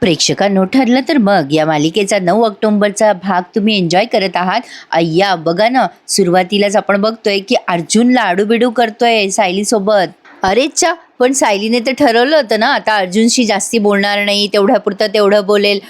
प्रेक्षकांनो, ठरलं तर मग या मालिकेचा 9 ऑक्टोबरचा भाग तुम्ही एन्जॉय करत आहात. अय्या बघा ना, सुरुवातीलाच आपण बघतोय की अर्जुन लाडूबिडू करतोय सायलीसोबत. अरेच्चा, पण सायलीने तर ठरवलं होतं ना, आता अर्जुनशी जास्ती बोलणार नाही, तेवढ्यापुरतं तेवढं बोलेल.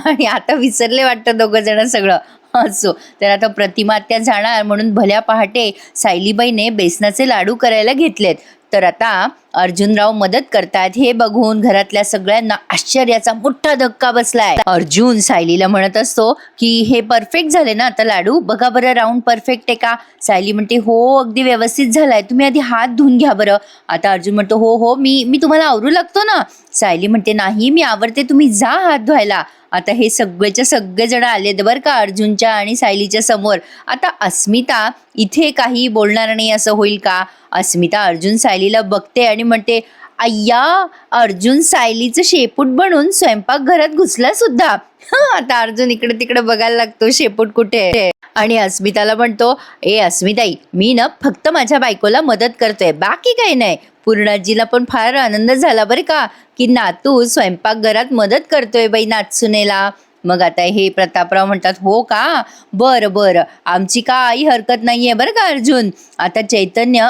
आणि आता विसरले वाटतं दोघं जण सगळं. असो, तर आता प्रतिमा त्या जाणार म्हणून भल्या पहाटे सायलीबाईने बेसनाचे लाडू करायला घेतलेत. तर आता अर्जुनराव मदत करतात हे बघून घरातल्या सगळ्यांना आश्चर्याचा मोठा धक्का बसलाय. अर्जुन सायलीला म्हणत असतो की हे परफेक्ट झाले ना आता लाडू, बघा बरं राऊंड परफेक्ट आहे का. सायली म्हणते हो अगदी व्यवस्थित झालाय, तुम्ही आधी हात धुवून घ्या बरं. आता अर्जुन म्हणतो हो हो मी मी तुम्हाला आवरू लागतो ना. सायली म्हणते नाही मी आवरते, तुम्ही जा हात धुवायला. आता हे सगळेच्या सगळेजण आलेत बरं का अर्जुनच्या आणि सायलीच्या समोर. आता अस्मिता इथे काही बोलणार नाही असं होईल का. अस्मिता अर्जुन सायलीला बघते आणि म्हणते अय्या, अर्जुन सायलीचं शेपूट बनून स्वयंपाकघरात घुसला सुद्धा. आता अर्जुन इकडे तिकडे बघायला लागतो शेपूट कुठे आहे. आणि अस्मिताला म्हणतो ए अस्मिताई, मी ना फक्त माझ्या बायकोला मदत करतोय, बाकी काही नाही. पूर्णाजीला पण फार आनंद झाला बरं का की नातू स्वयंपाकघरात मदत करतोय बाई नाचुनेला. मग आता हे प्रतापराव म्हणतात हो का, बरं बरं, आमची काही हरकत नाहीये बरं का अर्जुन. आता चैतन्य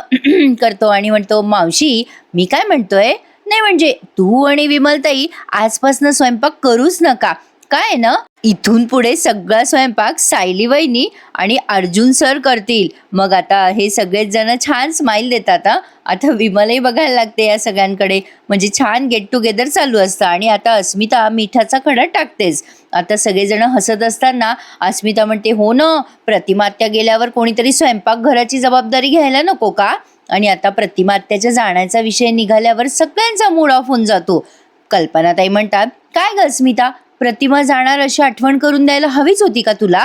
करतो आणि म्हणतो मावशी मी काय म्हणतोय, नाही म्हणजे तू आणि विमलताई आजपासून स्वयंपाक करूच नका. काय ना, इथून पुढे सगळा स्वयंपाक सायली वहिनी आणि अर्जुन सर करतील. मग आता हे सगळेच जण छान स्माइल देतात. आता विमलही बघायला लागते या सगळ्यांकडे, म्हणजे छान गेट टुगेदर चालू असतं. आणि आता अस्मिता मिठाचा खडा टाकतेच. आता सगळेजण हसत असताना अस्मिता म्हणते हो ना, प्रतिमात्या गेल्यावर कोणीतरी स्वयंपाकघराची जबाबदारी घ्यायला नको का. आणि आता प्रतिमात्याच्या जाण्याचा विषय निघाल्यावर सगळ्यांचा मूड ऑफ होऊन जातो. कल्पनाताई म्हणतात काय ग अस्मिता, प्रतिमा जाणार अशी आठवण करून द्यायला हवीच होती का तुला.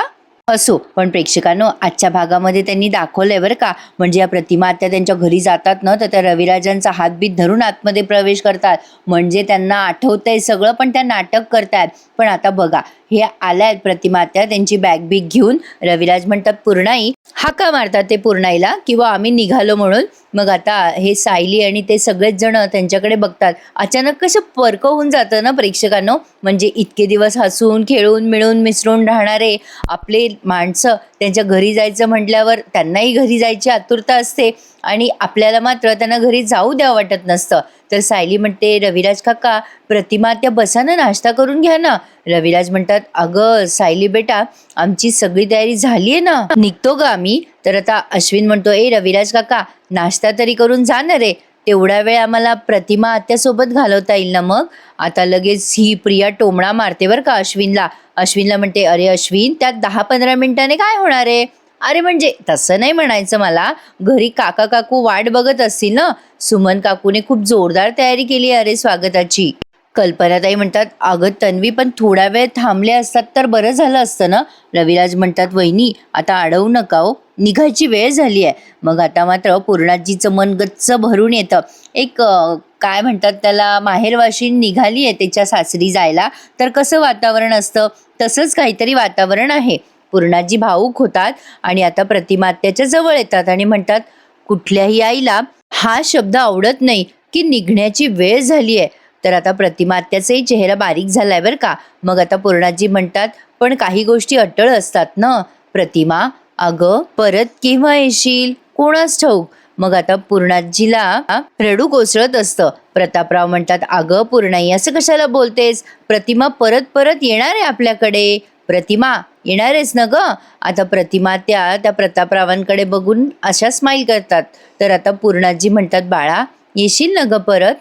असो, पण प्रेक्षकांनो आजच्या भागामध्ये त्यांनी दाखवलंय बरं का, म्हणजे या प्रतिमा आत्या त्यांच्या घरी जातात ना तर त्या रविराजांचा हातबीत धरून आतमध्ये प्रवेश करतात. म्हणजे त्यांना आठवतंय सगळं पण त्या नाटक करतात. पण आता बघा हे आल्यात प्रतिमा आत्या त्यांची बॅग बिग घेऊन. रविराज म्हणतात पूर्णाई, हाका मारतात ते पूर्णाईला किंवा आम्ही निघालो म्हणून. मग आता हे सायली आणि ते सगळेच जण त्यांच्याकडे बघतात. अचानक कसं पर्क होऊन जातं ना प्रेक्षकांनो, म्हणजे इतके दिवस हसून खेळून मिळून मिसळून राहणारे आपले माणसं त्यांच्या घरी जायचं म्हटल्यावर त्यांनाही घरी जायची आतुरता असते आणि आपल्याला मात्र त्यांना घरी जाऊ द्यावं वाटत नसतं. तर सायली म्हणते रविराज काका, प्रतिमा त्या बसा ना, नाश्ता करून घ्या ना. रविराज म्हणतात अगं सायली बेटा, आमची सगळी तयारी झाली आहे ना, निघतो ग आम्ही. तर आता अश्विन म्हणतो ए रविराज काका, नाश्ता तरी करून जा ना रे, तेवढा वेळ आम्हाला प्रतिमा आत्यासोबत घालवता येईल ना. मग आता लगेच ही प्रिया टोमणा मारते बरं का अश्विनला. अश्विनला म्हणते अरे अश्विन, त्यात 10-15 मिनिटाने काय होणार आहे. अरे म्हणजे तसं नाही म्हणायचं मला, घरी काका काकू वाट बघत असतील ना. सुमन काकूने खूप जोरदार तयारी केली अरे स्वागताची. कल्पनाताई म्हणतात अगं तन्वी, पण थोडा वेळ थांबले असतात तर बरं झालं असतं ना. रविराज म्हणतात वहिनी आता अडवू नका हो, निघायची वेळ झाली आहे. मग आता मात्र पूर्णाजीचं मन गच्च भरून येतं. एक काय म्हणतात त्याला, माहेरवाशी निघाली आहे त्याच्या सासरी जायला, तर कसं वातावरण असतं तसंच काहीतरी वातावरण आहे. पूर्णाजी भावूक होतात आणि आता प्रतिमा आत्याच्या जवळ येतात आणि म्हणतात कुठल्याही आईला हा शब्द आवडत नाही की निघण्याची वेळ झाली आहे. तर आता प्रतिमा आत्याचाही चेहरा बारीक झालाय बरं का. मग आता पूर्णाजी म्हणतात पण काही गोष्टी अटळ असतात ना प्रतिमा, अगं परत केव्हा येशील कोणास ठाऊक. मग आता पूर्णाजीला रडू कोसळत असतं. प्रतापराव म्हणतात अगं पूर्णाई असं कशाला बोलतेस, प्रतिमा परत परत येणार आहे आपल्याकडे. प्रतिमा येणार आहेस ना ग. आता प्रतिमा त्या प्रतापरावांकडे बघून अशा स्माईल करतात. तर आता पूर्णाजी म्हणतात बाळा येशील ना ग परत,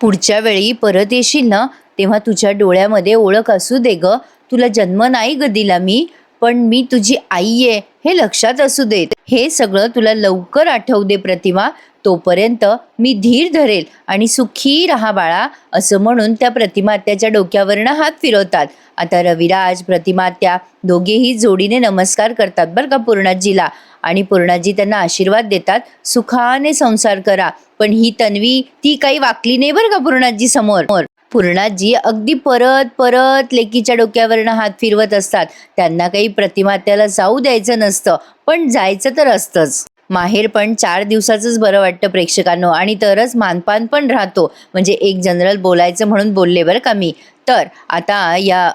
पुढच्या वेळी परत येशील ना तेव्हा तुझ्या डोळ्यामध्ये ओळख असू दे ग. तुला जन्म नाही ग दिला मी, पण मी तुझी आई आहे हे लक्षात असू देत. हे सगळं तुला लवकर आठवू दे प्रतिमा, तोपर्यंत मी धीर धरेल आणि सुखी राहा बाळा, असं म्हणून त्या प्रतिमात्याच्या डोक्यावरनं हात फिरवतात. आता रविराज प्रतिमात्या दोघेही जोडीने नमस्कार करतात बरं का पूर्णाजीला. आणि पूर्णाजी त्यांना आशीर्वाद देतात सुखाने संसार करा. पण ही तन्वी ती काही वाकली नाही बरं का पूर्णाजी समोर. पूर्णाजी अगदी परत परत लेकीच्या डोक्यावरनं हात फिरवत असतात. त्यांना काही प्रतिमात्याला जाऊ द्यायचं नसतं, पण जायचं तर असतंच. माहेर पण 4 दिवसाचंच बरं वाटतं प्रेक्षकांनो, आणि तरच मानपान पण राहतो. म्हणजे एक जनरल बोलायचं म्हणून बोलले बरं का मी. तर आता या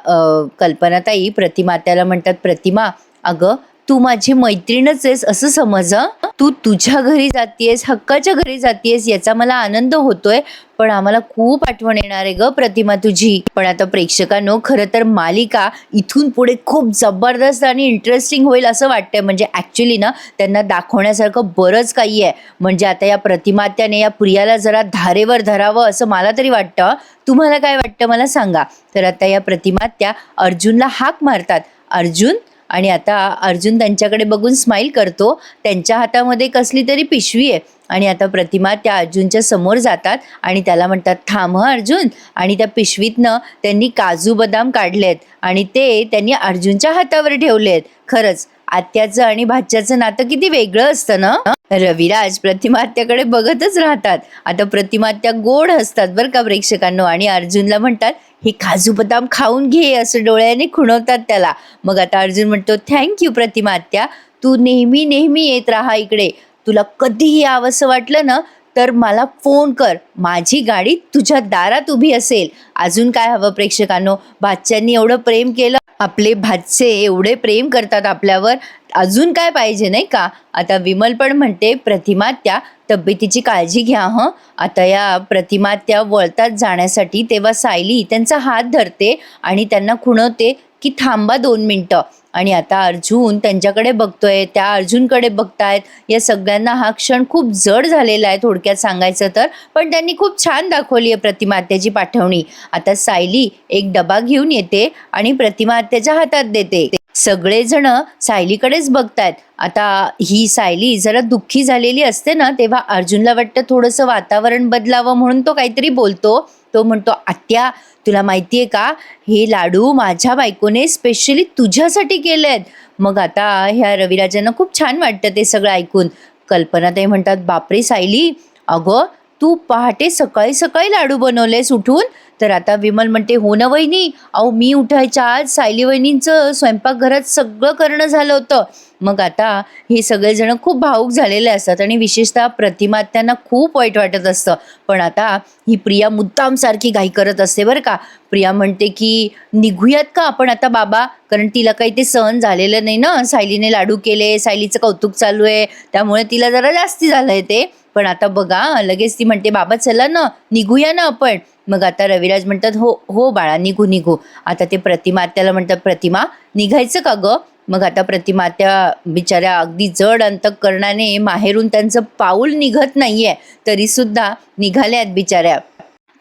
कल्पनाताई प्रतिमात्याला म्हणतात, प्रतिमा अगं तू माझी मैत्रीणच आहेस असं समज हं. तू तुझ्या घरी जातीयेस, हक्काच्या घरी जातीयेस याचा मला आनंद होतोय, पण आम्हाला खूप आठवण येणार आहे ग प्रतिमा तुझी. पण आता प्रेक्षकांनो, खरं तर मालिका इथून पुढे खूप जबरदस्त आणि इंटरेस्टिंग होईल असं वाटतंय. म्हणजे ऍक्च्युली ना त्यांना दाखवण्यासारखं बरंच काही आहे. म्हणजे आता या प्रतिमात्याने या प्रियाला जरा धारेवर धरावं असं मला तरी वाटतं. तुम्हाला काय वाटतं मला सांगा. तर आता या प्रतिमात्या अर्जुनला हाक मारतात, अर्जुन. आणि आता अर्जुन त्यांच्याकडे बघून स्माईल करतो. त्यांच्या हातामध्ये कसली तरी पिशवी आहे आणि आता प्रतिमा त्या अर्जुनच्या समोर जातात आणि त्याला म्हणतात, थांब हं अर्जुन. आणि त्या पिशवीतनं त्यांनी काजू बदाम काढलेत आणि ते त्यांनी अर्जुनच्या हातावर ठेवलेत. खरंच आत्याचं आणि भाच्याचं नातं किती वेगळं असतं ना. रविराज प्रतिमात्याकडे बघतच राहतात. आता प्रतिमात्या गोड हसतात बरं का प्रेक्षकांनो, आणि अर्जुनला म्हणतात, हे काजू बदाम खाऊन घे असं डोळ्याने खुणवतात त्याला. मग आता अर्जुन म्हणतो, थँक्यू प्रतिमात्या, तू नेहमी नेहमी येत राहा इकडे. तुला कधीही यावंसं वाटलं ना तर मला फोन कर, माझी गाडी तुझ्या दारात उभी असेल. अजून काय हवं प्रेक्षकांनो, भाच्यांनी एवढं प्रेम केलं, आपले भाचे एवढे प्रेम करतात आपल्यावर, अजून काय पाहिजे नाही का. आता विमल पण म्हणते, प्रतिमात्या तब्येतीची काळजी घ्या हं. आता या प्रतिमात्या वळतात जाण्यासाठी तेव्हा सायली त्यांचा हात धरते आणि त्यांना खुणवते की थांबा 2 मिनिटं. आणि आता अर्जुन त्यांच्याकडे बघतोय, त्या अर्जुनकडे बघतायत. या सगळ्यांना हा क्षण खूप जड झालेला आहे थोडक्यात सांगायचं तर, पण त्यांनी खूप छान दाखवली आहे प्रतिमात्याची पाठवणी. आता सायली एक डबा घेऊन येते आणि प्रतिमात्याच्या हातात देते. सगळेजण सायलीकडेच बघतायत. आता ही सायली जरा दुःखी झालेली असते ना, तेव्हा अर्जुनला वाटतं थोडंसं वातावरण बदलावं म्हणून तो काहीतरी बोलतो. तो म्हणतो, आत्या तुला माहितीये का, हे लाडू माझ्या बायकोने स्पेशली तुझ्यासाठी केलेत. मग आता ह्या रविराजांना खूप छान वाटतं ते सगळं ऐकून. कल्पनाताई म्हणतात, बापरे सायली, अगं तू पहाटे सकाळी सकाळी लाडू बनवलेस उठून. तर आता विमल म्हणते, हो ना वहिनी, अहो मी उठायच्या आज सायली वहिनींचं स्वयंपाकघरात सगळं करणं झालं होतं. मग आता हे सगळेजण खूप भावूक झालेले असतात आणि विशेषतः प्रतिमात्यांना खूप वाईट वाटत असतं. पण आता ही प्रिया मुद्दाम सारखी घाई करत असते बरं का. प्रिया म्हणते की निघूयात का आपण आता बाबा, कारण तिला काही ते सहन झालेलं नाही ना, सायलीने लाडू केले, सायलीचं कौतुक चालू आहे, त्यामुळे तिला जरा जास्ती झालंय ते. पण आता बघा लगेच ती म्हणते, बाबा चला ना निघूया ना आपण. मग आता रविराज म्हणतात, हो हो बाळा निघू निघू. आता ते प्रतिमात्याला म्हणतात, प्रतिमा निघायचं का ग. मग आता प्रतिमात्या बिचाऱ्या अगदी जड अंतःकरणाने माहेरून त्यांचं पाऊल निघत नाहीये, तरी सुद्धा निघाल्यात बिचाऱ्या.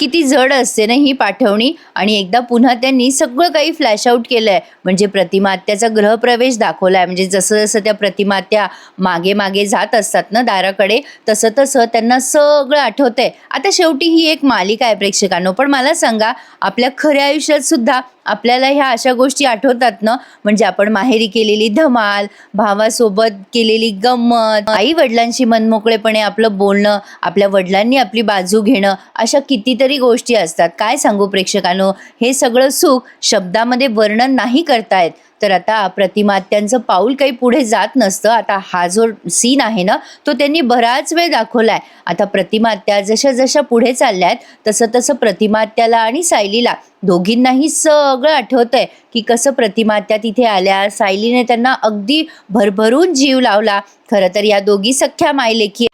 किती जड असते ना ही पाठवणी. आणि एकदा पुन्हा त्यांनी सगळं काही फ्लॅश आउट केलंय. म्हणजे प्रतिमात्याचा गृहप्रवेश दाखवलाय. म्हणजे जसं जसं त्या प्रतिमात्या मागे मागे जात असतात ना दाराकडे, तसं तसं त्यांना सगळं आठवतंय. आता शेवटी ही एक मालिका आहे प्रेक्षकांनो, पण मला सांगा आपल्या खऱ्या आयुष्यात सुद्धा आपल्याला ह्या अशा गोष्टी आठवतात ना. म्हणजे आपण माहेरी केलेली धमाल, भावासोबत केलेली गंमत, आई वडिलांशी मनमोकळेपणे आपलं बोलणं, आपल्या वडिलांनी आपली बाजू घेणं, अशा कितीतरी गोष्टी असतात. काय सांगू प्रेक्षकांनो, हे सगळं सुख शब्दामध्ये वर्णन नाही करतायत. तर आता प्रतिमात्यांचं पाऊल काही पुढे जात नसतं. आता हा जो सीन आहे ना तो त्यांनी बराच वेळ दाखवलाय. आता प्रतिमात्या जशा जशा पुढे चालल्यात तसं तसं प्रतिमात्याला आणि सायलीला दोघींनाही सगळं आठवतंय की कसं प्रतिमात्या तिथे आल्या, सायलीने त्यांना अगदी भरभरून जीव लावला. खरं तर या दोघी सख्या मायलेकी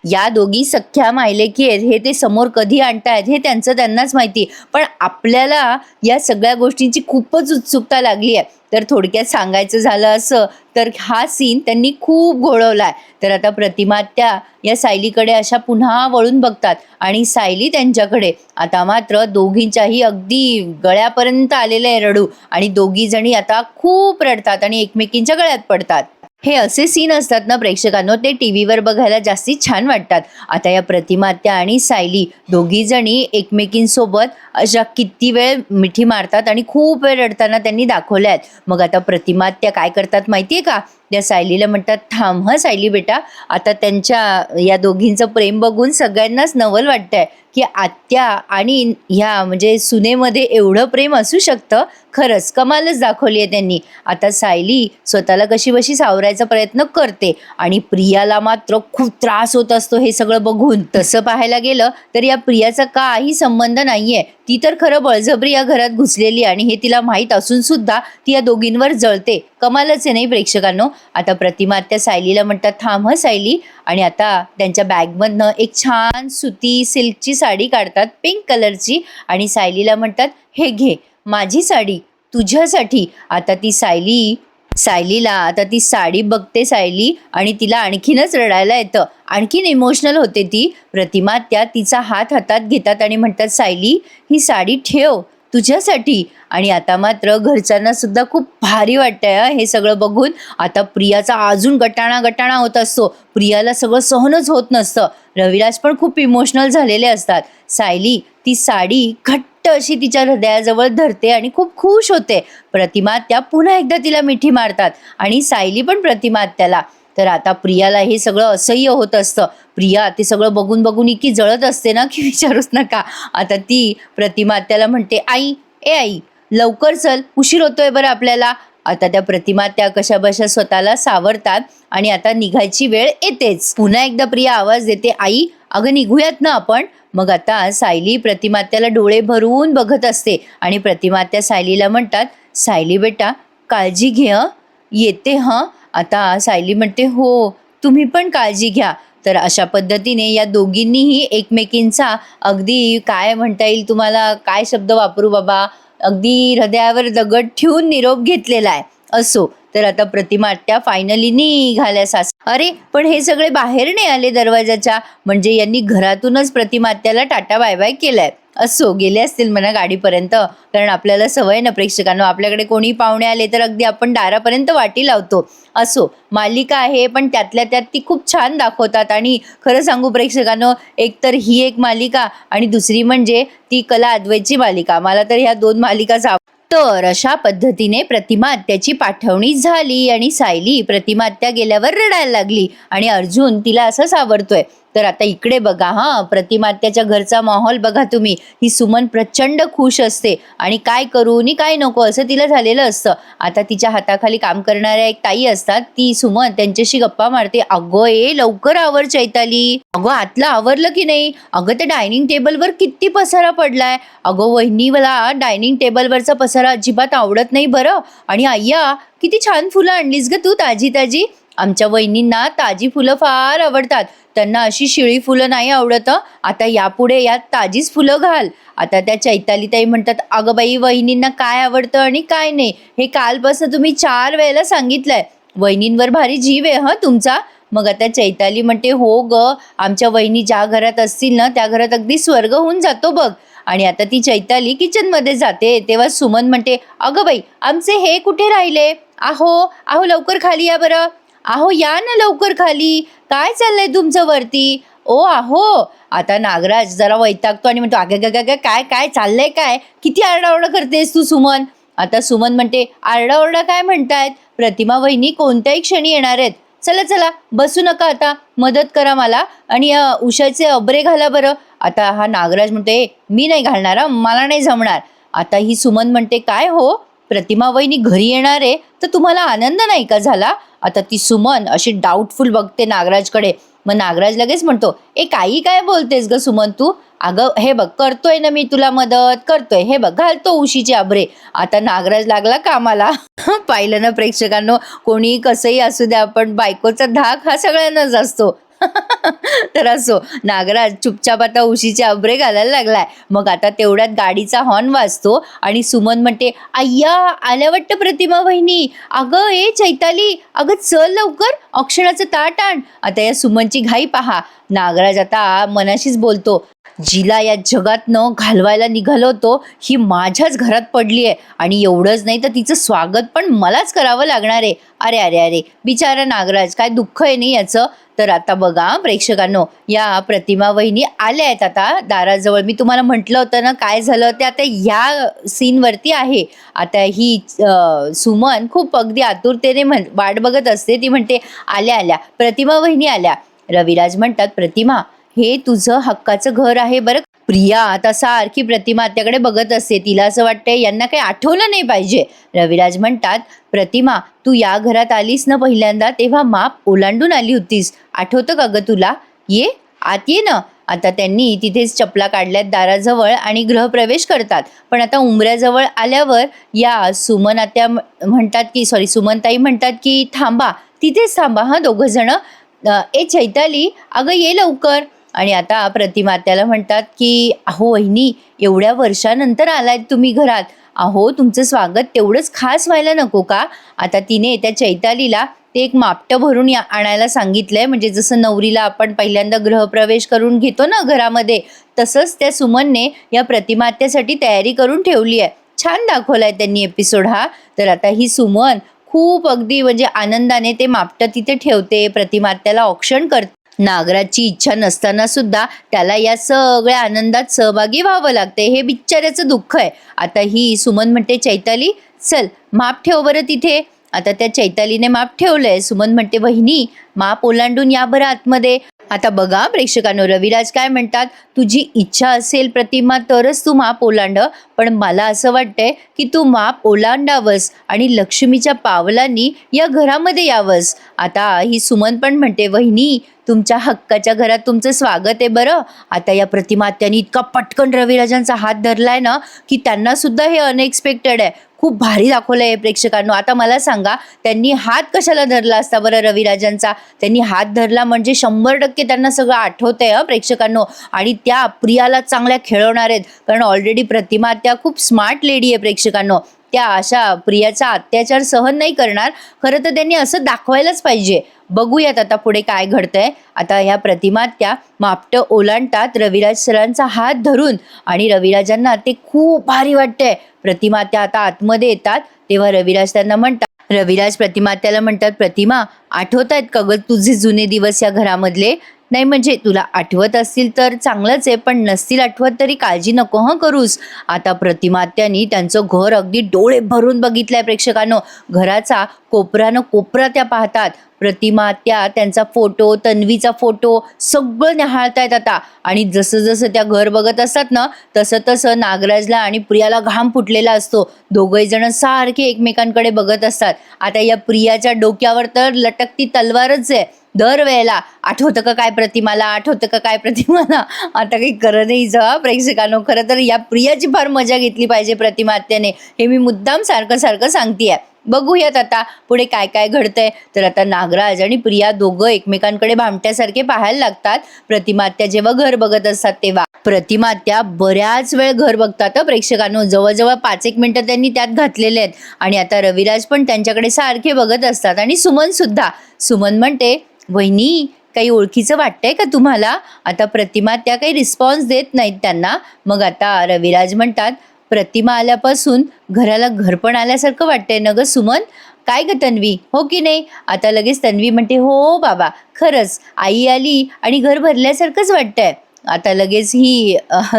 आहेत, हे ते समोर कधी आणतायत हे त्यांनाच माहिती. पण आपल्याला या सगळ्या गोष्टींची खूपच उत्सुकता लागली आहे. तर थोडक्यात सांगायचं झालं असं तर हा सीन त्यांनी खूप घोळवलाय. तर आता प्रतिमात्या या सायलीकडे अशा पुन्हा वळून बघतात आणि सायली त्यांच्याकडे. आता मात्र दोघींच्याही अगदी गळ्यापर्यंत आलेलं आहे रडू, आणि दोघी जणी आता खूप रडतात आणि एकमेकींच्या गळ्यात पडतात. हे असे सीन असतात ना प्रेक्षकांनो, ते टीव्हीवर बघायला जास्तीत छान वाटतात. आता या प्रतिमात्या आणि सायली दोघी जणी एकमेकींसोबत अशा किती वेळ मिठी मारतात आणि खूप वेळ रडताना त्यांनी दाखवल्या आहेत. मग आता प्रतिमात्या काय करतात माहितीये का, त्या सायलीला म्हणतात, थांब हं सायली बेटा. आता त्यांच्या या दोघींचं प्रेम बघून सगळ्यांनाच नवल वाटतंय की आत्या आणि ह्या म्हणजे सुनेमध्ये एवढं प्रेम असू शकतं. खरंच कमालच दाखवली आहे त्यांनी. आता सायली स्वतःला कशीबशी सावरायचा प्रयत्न करते आणि प्रियाला मात्र खूप त्रास होत असतो हे सगळं बघून. तसं पाहायला गेलं तर या प्रियाचा काही संबंध नाहीये. ती तर खरं बळजबरी या घरात घुसलेली आणि हे तिला माहीत असून सुद्धा ती या दोघींवर जळते. कमालच आहे नाही प्रेक्षकांनो. आता प्रतिमा त्या सायलीला म्हणतात, थांब हं सायली. आणि आता त्यांच्या बॅगमधनं एक छान सुती सिल्कची साडी काढतात पिंक कलरची आणि सायलीला म्हणतात, हे घे माझी साडी तुझ्यासाठी. आता ती सायलीला आता ती साडी बघते सायली आणि तिला आणखीनच रडायला येतं. आणखीन इमोशनल होते ती. प्रतिमा त्या तिचा हात हातात घेतात आणि म्हणतात, सायली ही साडी ठेव तुझ्यासाठी. आणि आता मात्र घरच्यांना सुद्धा खूप भारी वाटतंय हे सगळं बघून. आता प्रियाचा अजून गटाणा होत असतो. प्रियाला सगळं सहनच होत नसतं. रविराज पण खूप इमोशनल झालेले असतात. सायली ती साडी घट्ट अशी तिच्या हृदयाजवळ धरते आणि खूप खुश होते. प्रतिमा त्या पुन्हा एकदा तिला मिठी मारतात आणि सायली पण प्रतिमा त्याला. तर आता प्रियाला हे सगळं असह्य होत असतं. प्रिया ते सगळं बघून बघून इतकी जळत असते ना की विचारूच नका. आता ती प्रतिमा त्याला म्हणते, आई लवकर चल, उशीर होतोय बरं आपल्याला. आता त्या प्रतिमा त्या कशाबशा स्वतःला सावरतात आणि आता निघायची वेळ येतेच. पुन्हा एकदा प्रिया आवाज देते, आई अगं निघूयात ना आपण. मग आता सायली प्रतिमात्याला डोळे भरून बघत असते आणि प्रतिमात्या सायलीला म्हणतात, सायली बेटा काळजी घे हं, येते हं. आता सायली म्हणते, हो तुम्ही पण काळजी घ्या. तर अशा पद्धतीने या दोघींनीही एकमेकींचा अगदी काय म्हणता येईल तुम्हाला, काय शब्द वापरू बाबा, अगदी हृदयावर दगड ठेवून निरोप घेतलेला आहे. असो, तर आता प्रतिमा त्या फायनली निघाल्या अरे पण हे सगळे बाहेर नाही आले दरवाजाच्या, म्हणजे यांनी घरातूनच प्रतिमात्याला टाटा बाय बाय केलाय. असो, गेले असतील म्हणा गाडीपर्यंत, कारण आपल्याला सवय ना प्रेक्षकांनो, आपल्याकडे कोणी पाहुणे आले तर अगदी आपण दारापर्यंत वाटी लावतो. असो, मालिका आहे पण त्यातल्या त्यात ती खूप छान दाखवतात. आणि खरं सांगू प्रेक्षकांनो, एक तर ही एक मालिका आणि दुसरी म्हणजे ती कला अद्वैतची मालिका. मला तर ह्या दोन मालिकाच तर अशा पद्धतीने प्रतिमा आत्याची पाठवणी झाली आणि सायली प्रतिमा आत्या गेल्यावर रडायला लागली आणि अर्जुन तिला असं सावरतोय. तर आता इकडे बघा प्रतिमा आत्याच्या घरचा माहोल बघा तुम्ही. ही सुमन प्रचंड खुश असते आणि काय करू आणि काय नको असं तिला झालेलं असतं. आता तिच्या हाताखाली काम करणाऱ्या एक ताई असतात, ती सुमन त्यांच्याशी गप्पा मारते. अगं लवकर आवर चैताली, अगं आतलं आवरलं की नाही, अगं त्या डायनिंग टेबलवर किती पसारा पडलाय. अगं वहिनी मला डायनिंग टेबलवरचा पसारा अजिबात आवडत नाही बरं. आणि अय्या किती छान फुलं आणलीस ग तू ताजी ताजी. आमच्या वहिनींना ताजी फुलं फार आवडतात, त्यांना अशी शिळी फुलं नाही आवडत. आता यापुढे यात ताजीच फुलं घाल. आता त्या चैतालीताई म्हणतात, अगं बाई वहिनींना काय आवडतं आणि काय नाही हे कालपासून तुम्ही 4 वेळेला सांगितलंय. वहिनींवर भारी जीव आहे तुमचा. मग आता चैताली म्हणते, हो ग, आमच्या वहिनी ज्या घरात असतील ना त्या घरात अगदी स्वर्ग होऊन जातो बघ. आणि आता ती चैताली किचनमध्ये जाते तेव्हा सुमन म्हणते, अगं बाई आमचे हे कुठे राहिले, आहो लवकर खाली या बरं, या ना लवकर खाली, काय चाललंय तुमचं वरती, आहो. आता नागराज जरा वैतागतो आणि म्हणतो, अगं काय काय चाललंय, काय किती आरडाओरडा करतेस तू सुमन. आता सुमन म्हणते, आरडाओरडा काय म्हणतायत, प्रतिमा वहिनी कोणत्याही क्षणी येणार आहेत. चला बसू नका, आता मदत करा मला आणि उशाचे अबरे घाला बरं. आता हा नागराज म्हणते, मी नाही घालणार, मला नाही जमणार. आता ही सुमन म्हणते, काय हो प्रतिमा वहिनी घरी येणार आहे तर तुम्हाला आनंद नाही का झाला. आता ती सुमन अशी डाऊटफुल बघते नागराजकडे. मग नागराज लगेच म्हणतो, काही काय बोलतेस ग सुमन तू, अगं हे बघ करतोय ना मी तुला मदत करतोय, हे बघ घालतो उशीचे आबरे. आता नागराज लागला कामाला. पाहिलं ना प्रेक्षकांनो, कोणी कसंही असू द्या पण बायकोचा धाक हा सगळ्यांनाच असतो. तर असो, नागराज चुपचाप आता उशीचे अबरे घालायला लागलाय. मग आता तेवढ्यात गाडीचा हॉर्न वाजतो आणि सुमन म्हणते, अय्या आल्या वाटतं प्रतिमा वहिनी, अगं चैताली, अगं चल लवकर औक्षणाचं ताट आण. आता या सुमनची घाई पहा. नागराज आता मनाशीच बोलतो, जिला या जगातनं घालवायला निघालो होतो ही माझ्याच घरात पडली आहे आणि एवढंच नाही तर तिचं स्वागत पण मलाच करावं लागणार आहे. अरे बिचारा नागराज, काय दुःख आहे नाही याचं. तर आता बघा प्रेक्षकांनो, या प्रतिमा वहिनी आल्या आहेत आता दाराजवळ. मी तुम्हाला म्हटलं होतं ना काय झालं ते आता ह्या सीनवरती आहे. आता ही सुमन खूप अगदी आतुरतेने वाट बघत असते. ती म्हणते, आल्या प्रतिमा वहिनी आल्या. रविराज म्हणतात, प्रतिमा हे तुझं हक्काचं घर आहे बरं, प्रिया आता सारखी प्रतिमा आत्याकडे बघत असते. तिला असं वाटतंय यांना काही आठवलं नाही पाहिजे. रविराज म्हणतात, प्रतिमा तू या घरात आलीस ना पहिल्यांदा, तेव्हा माप ओलांडून आली होतीस, आठवतं का ग तुला? ये आत ये ना. आता त्यांनी तिथेच चपला काढल्यात दाराजवळ आणि गृहप्रवेश करतात. पण आता उंबऱ्याजवळ आल्यावर या सुमन आत्या म्हणतात की सुमनताई म्हणतात की थांबा, तिथेच थांबा हा दोघं जण. ए चैताली, अगं ये लवकर. आणि आता प्रतिमा त्याला म्हणतात की अहो वहिनी, एवढ्या वर्षानंतर आलात तुम्ही घरात, अहो तुमचं स्वागत तेवढंच खास व्हायला नको का? आता तिने त्या चैतालीला ते एक मापटं भरून आणायला सांगितलंय. म्हणजे जसं नवरीला आपण पहिल्यांदा गृहप्रवेश करून घेतो ना घरामध्ये, तसंच त्या सुमनने या प्रतिमात्यासाठी तयारी करून ठेवली आहे. छान दाखवलाय त्यांनी एपिसोड हा. तर आता ही सुमन खूप अगदी म्हणजे आनंदाने ते मापटं तिथे ठेवते, प्रतिमात्याला औक्षण करते. नागराजची इच्छा नसताना सुद्धा त्याला या सगळ्या आनंदात सहभागी व्हावं लागते. हे बिचाऱ्याचं दुःख आहे. आता ही सुमन म्हणते, चैताली चल माप ठेव बरं तिथे. आता त्या चैतालीने माप ठेवलंय. सुमन म्हणते, वहिनी माप ओलांडून या बरं आतमध्ये. आता बघा प्रेक्षकांनो, रविराज काय म्हणतात, तुझी इच्छा असेल प्रतिमा तरच तू माप ओलांड, पण मला असं वाटतंय की तू माप ओलांडावंस आणि लक्ष्मीच्या पावलांनी या घरामध्ये यावंस. आता ही सुमन पण म्हणते, वहिनी तुमच्या हक्काच्या घरात तुमचं स्वागत आहे बरं. आता या प्रतिमात्याने इतका पटकन रविराजांचा हात धरलाय ना की त्यांना सुद्धा हे अनएक्सपेक्टेड आहे. खूप भारी दाखवलंय प्रेक्षकांनो. आता मला सांगा, त्यांनी हात कशाला धरला असता बरं रविराजांचा? त्यांनी हात धरला म्हणजे 100% त्यांना सगळं आठवतंय प्रेक्षकांनो. आणि त्या प्रियाला चांगल्या खेळवणार आहेत, कारण ऑलरेडी प्रतिमा त्या खूप स्मार्ट लेडी आहे प्रेक्षकांनो. त्या अशा प्रियाचा अत्याचार सहन नाही करणार. खरं तर त्यांनी असं दाखवायलाच पाहिजे. बघूयात आता पुढे काय घडतंय. आता ह्या प्रतिमात्या मापटं ओलांडतात रविराज सरांचा हात धरून आणि रविराजांना ते खूप भारी वाटतंय. प्रतिमात्या आता आतमध्ये येतात तेव्हा रविराज प्रतिमात्याला म्हणतात, प्रतिमा आठवत आहेत का ग तुझे जुने दिवस या घरामधले? नाही म्हणजे तुला आठवत असतील तर चांगलंच आहे, पण नसतील आठवत तरी काळजी नको हं करूस. आता प्रतिमात्यांनी त्यांचं घर अगदी डोळे भरून बघितलंय प्रेक्षकांनो. घराचा कोपरानं कोपरा त्या पाहतात. प्रतिमात्या त्यांचा फोटो, तन्वीचा फोटो सगळं निहाळतायत आता. आणि जसं जसं त्या घर बघत असतात ना, तसं तसं नागराजला आणि प्रियाला घाम फुटलेला असतो. दोघे जण सारखे एकमेकांकडे बघत असतात. आता या प्रियाच्या डोक्यावर तर लटकती तलवारच आहे. दरवेळेला आठवतं का काय प्रतिमाला, आठवतं का काय प्रतिमाला. आता काही खरं नाही प्रेक्षकांनो. खरं तर या प्रियाची फार मजा घेतली पाहिजे प्रतिमात्याने, हे मी मुद्दाम सारखं सारखं सांगतेय. बघूयात आता पुढे काय काय घडतंय. तर आता नागराज आणि प्रिया दोघं एकमेकांकडे भामट्यासारखे पाहायला लागतात. प्रतिमात्या जेव्हा घर बघत असतात तेव्हा प्रतिमात्या बऱ्याच वेळ घर बघतात प्रेक्षकांनो. जवळजवळ 5-1 मिनिटं त्यांनी त्यात घातलेले आहेत. आणि आता रविराज पण त्यांच्याकडे सारखे बघत असतात आणि सुमन सुद्धा. सुमन म्हणते, वहिनी काही ओळखीचं वाटतंय का तुम्हाला? आता प्रतिमा त्या काही रिस्पॉन्स देत नाहीत त्यांना. मग आता रविराज म्हणतात, प्रतिमा आल्यापासून घराला घरपण आल्यासारखं वाटतंय ना ग सुमन? काय ग तन्वी, हो की नाही? आता लगेच तन्वी म्हणते, हो बाबा खरंच आई आली आणि घर भरल्यासारखंच वाटतंय. आता लगेच ही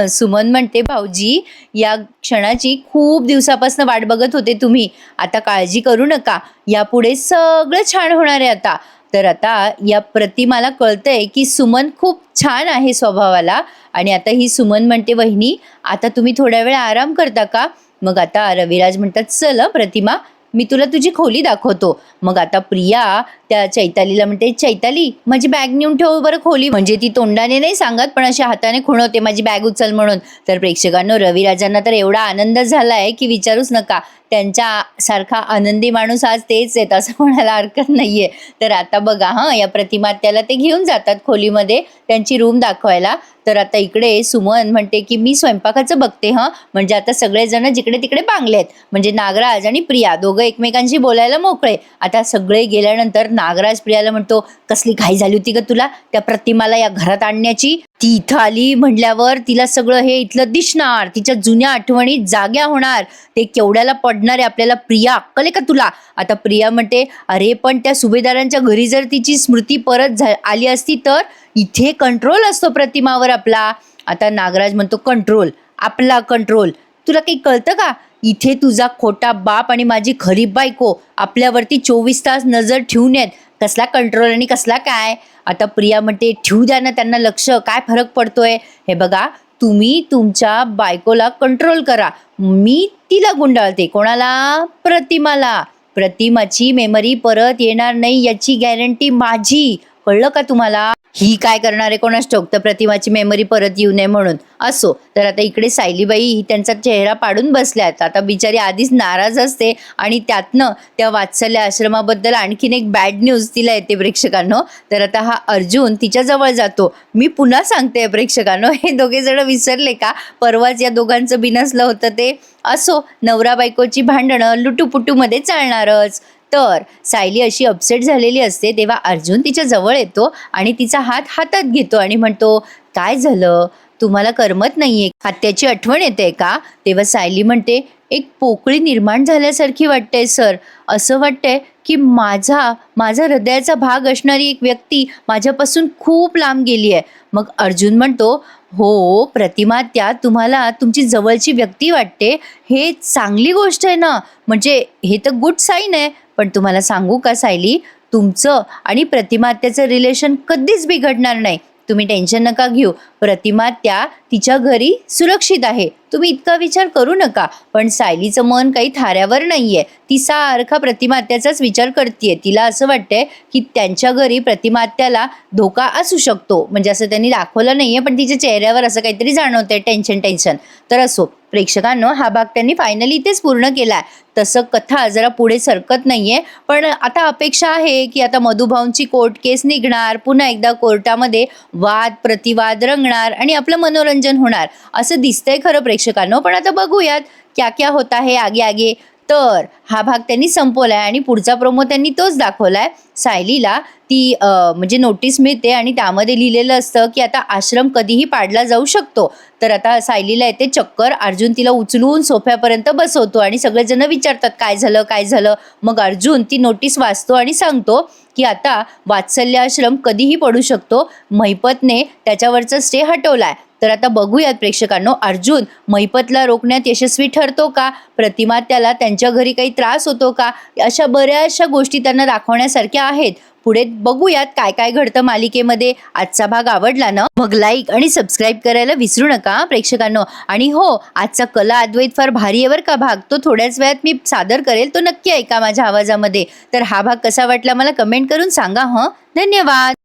सुमन म्हणते, भाऊजी या क्षणाची खूप दिवसापासून वाट बघत होते तुम्ही. आता काळजी करू नका, यापुढे सगळं छान होणार आहे आता. तर आता या प्रतिमाला कळतंय की सुमन खूप छान आहे स्वभावाला. आणि आता ही सुमन म्हणते, वहिनी आता तुम्ही थोड्या वेळ आराम करता का? मग आता रविराज म्हणतात, चल प्रतिमा मी तुला तुझी खोली दाखवतो. मग आता प्रिया त्या चैतालीला म्हणते, चैताली माझी बॅग नेऊन ठेव बरं खोली. म्हणजे ती तोंडाने नाही सांगत, पण अशी हाताने खुणवते, माझी बॅग उचल म्हणून. तर प्रेक्षकांनो, रविराजांना तर एवढा आनंद झालाय की विचारूच नका. त्यांच्या सारखा आनंदी माणूस आज तेच आहेत असं म्हणायला हरकत नाहीये. तर आता बघा या प्रतिमात्याला ते घेऊन जातात खोलीमध्ये त्यांची रूम दाखवायला. तर आता इकडे सुमन म्हणते की मी स्वयंपाकाचं बघते म्हणजे आता सगळेजण जिकडे तिकडे बांगलेत. म्हणजे नागराज आणि प्रिया दोघं एकमेकांशी बोलायला मोकळे. आता सगळे गेल्यानंतर नागराज प्रियाला म्हणतो, कसली घाई झाली होती ग तुला त्या प्रतिमाला या घरात आणण्याची? ती इथं आली म्हटल्यावर तिला सगळं हे इथलं दिसणार, तिच्या जुन्या आठवणी जाग्या होणार. ते केवढ्याला पडणार आहे आपल्याला प्रिया, अक्कल आहे का तुला? आता प्रिया म्हणते, अरे पण त्या सुभेदारांच्या घरी जर तिची स्मृती परत आली असती तर? इथे कंट्रोल असतो प्रतिमावर आपला. आता नागराज म्हणतो, कंट्रोल? आपला कंट्रोल? तुला काही कळतं का? इथे तुझा खोटा बाप आणि माझी खरी बायको आपल्यावरती 24 तास नजर ठेवून येत. कसला कंट्रोल आणि कसला काय? आता प्रिया म्हणते, ठेवू द्या ना त्यांना लक्ष, काय फरक पडतोय? हे बघा, तुम्ही तुमच्या बायकोला कंट्रोल करा. मी तिला गुंडाळते. कोणाला? प्रतिमाला. प्रतिमाची मेमरी परत येणार नाही याची गॅरंटी माझी. कळलं का तुम्हाला? ही काय करणार आहे कोणास ठाऊक, तर प्रतिमाची मेमरी परत येऊ नये म्हणून. असो, तर आता इकडे सायलीबाई ही त्यांचा चेहरा पाडून बसल्यात. आता बिचारी आधीच नाराज असते आणि त्यातनं त्या वात्सल्य आश्रमाबद्दल आणखीन एक बॅड न्यूज तिला येते प्रेक्षकांनो. तर आता हा अर्जुन तिच्या जवळ जातो. मी पुन्हा सांगते प्रेक्षकांनो, हे दोघे जण विसरले का? परवाच या दोघांचं बिनसलं होतं ते. असो, नवरा बायकोची भांडणं लुटूपुटूमध्ये चालणारच. तर सायली अशी अपसेट झालेली असते तेव्हा अर्जुन तिच्या जवळ येतो आणि तिचा हात हातात घेतो आणि म्हणतो, काय झालं? तुम्हाला करमत नाहीये? आत्याची आठवण येते का? तेव्हा सायली म्हणते, एक पोकळी निर्माण झाल्यासारखी वाटते सर. असं वाटतंय की माझा हृदयाचा भाग असणारी एक व्यक्ती माझ्यापासून खूप लांब गेली आहे. मग अर्जुन म्हणतो, हो प्रतिमा, त्या तुम्हाला तुमची जवळची व्यक्ती वाटते, हे चांगली गोष्ट आहे ना. म्हणजे हे तर गुड साईन आहे. पण तुम्हाला सांगू का सायली, तुमचं आणि प्रतिमा आत्याचं रिलेशन कधीच बिघडणार नाही. तुम्ही टेन्शन नका घेऊ. प्रतिमा त्या तिच्या घरी सुरक्षित आहे. तुम्ही इतका विचार करू नका. पण सायलीचं मन काही थाऱ्यावर नाहीये. ती सारखा प्रतिमा आत्याचाच विचार करते. तिला असं वाटतंय की त्यांच्या घरी प्रतिमा आत्याला धोका असू शकतो. म्हणजे असं त्यांनी दाखवलं नाहीये, पण तिच्या चेहऱ्यावर असं काहीतरी जाणवतंय, टेन्शन. तर असो प्रेक्षकांनो, हा भाग त्यांनी फायनली इथेच पूर्ण केलाय. तसं कथा जरा पुढे सरकत नाहीये, पण आता अपेक्षा आहे की आता मधुभाऊंची कोर्ट केस निघणार, पुन्हा एकदा कोर्टामध्ये वाद प्रतिवाद रंगणार आणि आपलं मनोरंजन होणार असं दिसतंय खरं प्रेक्षकांनो. पण आता बघूयात क्या क्या होता है आगे आगे. तर हा भाग त्यांनी संपवलाय आणि पुढचा प्रोमो त्यांनी तोच दाखवलाय. सायलीला ती म्हणजे नोटीस मिळते आणि त्यामध्ये लिहिलेलं असतं की आता आश्रम कधीही पाडला जाऊ शकतो. तर आता सायलीला येते चक्कर. अर्जुन तिला उचलून सोफ्यापर्यंत बसवतो आणि सगळेजण विचारतात काय झालं. मग अर्जुन ती नोटीस वाचतो आणि सांगतो की आता वात्सल्य आश्रम कधीही पडू शकतो. महिपतने त्याच्यावरचा स्टे हटवलाय. तर आता बघूयात प्रेक्षकांनो, अर्जुन महिपतला रोखण्यात यशस्वी ठरतो का? प्रतिमा त्याला त्यांच्या घरी काही त्रास होतो का? अशा बऱ्याचशा गोष्टी त्यांना दाखवण्यासारख्या आहेत. पुढे बघूयात काय काय घडतं मालिकेमध्ये. आजचा भाग आवडला ना, मग लाईक आणि सबस्क्राईब करायला विसरू नका प्रेक्षकांनो. आणि हो, आजचा कला अद्वैत फार भारी आहे बरं का भाग. तो थोड्याच वेळात मी सादर करेल, तो नक्की ऐका माझ्या आवाजामध्ये. तर हा भाग कसा वाटला मला कमेंट करून सांगा. धन्यवाद.